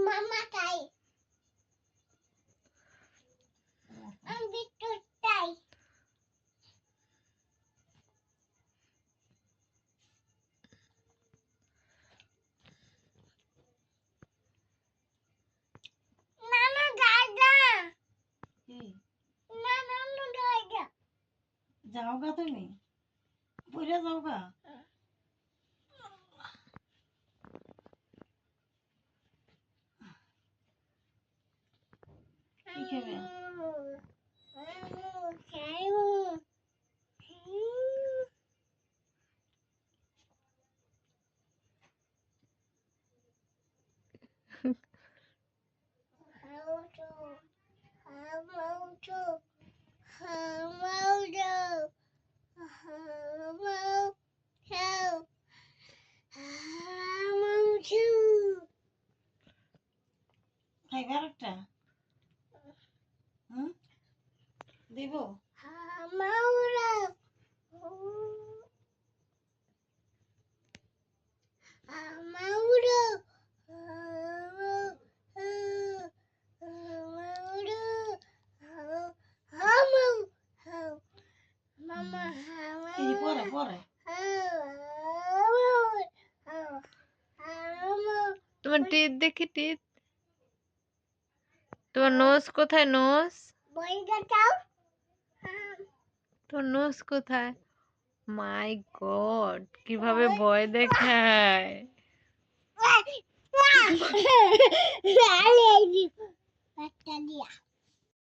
মামা তাই আমি তো তাই নানা দাদা কি না নানু দাদা যাওগা তুমি পড়ে যাওগা কি খাবে খাইবে আরেকটা হুম দিব Mama, এই যে পরে পরে তোমার টিথ দেখি টিথ তোমার নোজ কোথায় নোজ তোর নোজ কোথায় মাই গড কিভাবে ভয় দেখায় Bateria.